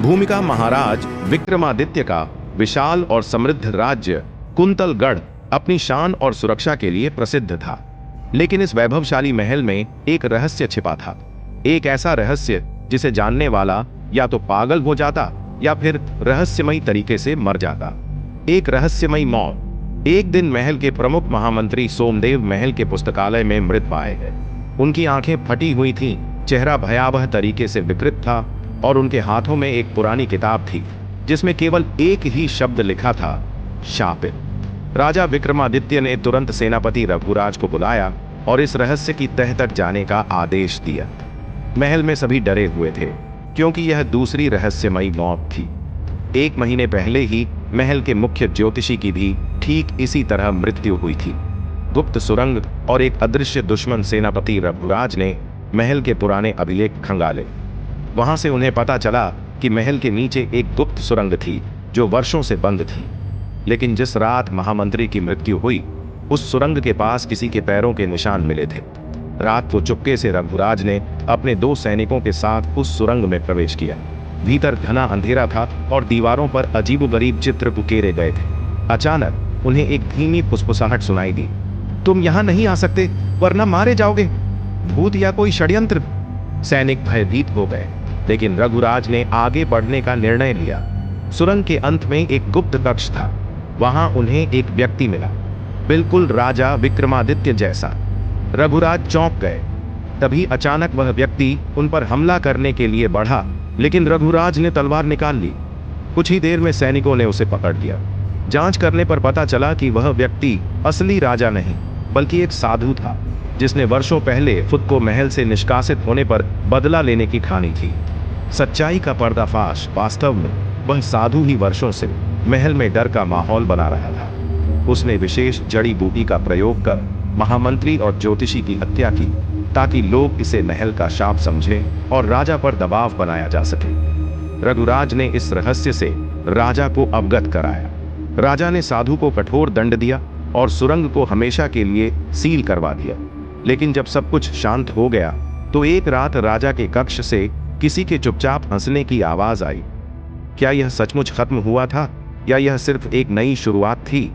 भूमिका महाराज विक्रमादित्य का विशाल और समृद्ध राज्य कुंतलगढ़ अपनी शान और सुरक्षा के लिए प्रसिद्ध था। लेकिन इस वैभवशाली महल में एक रहस्य छिपा था। एक ऐसा रहस्य जिसे जानने वाला या तो पागल हो जाता या फिर रहस्यमयी तरीके से मर जाता। एक रहस्यमयी मौत। एक दिन महल के प्रमुख महामंत्री सोमदेव महल के पुस्तकालय में मृत पाए गए। उनकी आंखें फटी हुई थीं, चेहरा भयावह तरीके से विकृत था और उनके हाथों में एक पुरानी किताब थी जिसमें केवल एक ही शब्द लिखा था, शापित। राजा विक्रमादित्य ने तुरंत सेनापति रघुराज को बुलाया और इस रहस्य की तह तक जाने का आदेश दिया। महल में सभी डरे हुए थे क्योंकि यह दूसरी रहस्यमयी मौत थी। 1 महीने पहले ही महल के मुख्य ज्योतिषी की भी ठीक इसी तरह मृत्यु हुई थी। गुप्त सुरंग और एक अदृश्य दुश्मन सेनापति रघुराज ने महल के पुराने अभिलेख खंगाले। वहां से उन्हें पता चला कि महल के नीचे एक गुप्त सुरंग थी जो वर्षों से बंद थी। लेकिन जिस रात महामंत्री की मृत्यु हुई, उस सुरंग के पास किसी के पैरों के निशान मिले थे। रात को चुपके से रघुराज ने अपने 2 सैनिकों के साथ उस सुरंग में प्रवेश किया। भीतर घना अंधेरा था और दीवारों पर अजीबोगरीब चित्र उकेरे गए थे। अचानक उन्हें एक धीमी फुसफुसाहट सुनाई दी। तुम यहाँ नहीं आ सकते, वरना मारे जाओगे। भूत या कोई षड्यंत्र। सैनिक भयभीत हो गए, लेकिन रघुराज ने आगे बढ़ने का निर्णय लिया। सुरंग के अंत में एक गुप्त कक्ष था। वहां उन्हें एक व्यक्ति मिला, बिल्कुल राजा विक्रमादित्य जैसा। रघुराज चौंक गए। तभी अचानक वह व्यक्ति उन पर हमला करने के लिए बढ़ा, लेकिन रघुराज ने तलवार निकाल ली। कुछ ही देर में सैनिकों ने उसे पकड़ लिया। जांच करने पर पता चला कि वह व्यक्ति असली राजा नहीं, बल्कि एक साधु था जिसने वर्षों पहले खुद को महल से निष्कासित होने पर बदला लेने की ठानी थी। सच्चाई का पर्दाफाश। वास्तव में वह साधु ही वर्षों से महल में डर का माहौल बना रहा था। उसने विशेष जड़ी बूटी का प्रयोग कर महामंत्री और ज्योतिषी की हत्या की ताकि लोग इसे महल का शाप समझें और राजा पर दबाव बनाया जा सके। रघुराज ने इस रहस्य से राजा को अवगत कराया। राजा ने साधु को कठोर दंड दिया और सुरंग को हमेशा के लिए सील करवा दिया। लेकिन जब सब कुछ शांत हो गया तो एक रात राजा के कक्ष से किसी के चुपचाप हंसने की आवाज आई। क्या यह सचमुच खत्म हुआ था या यह सिर्फ एक नई शुरुआत थी?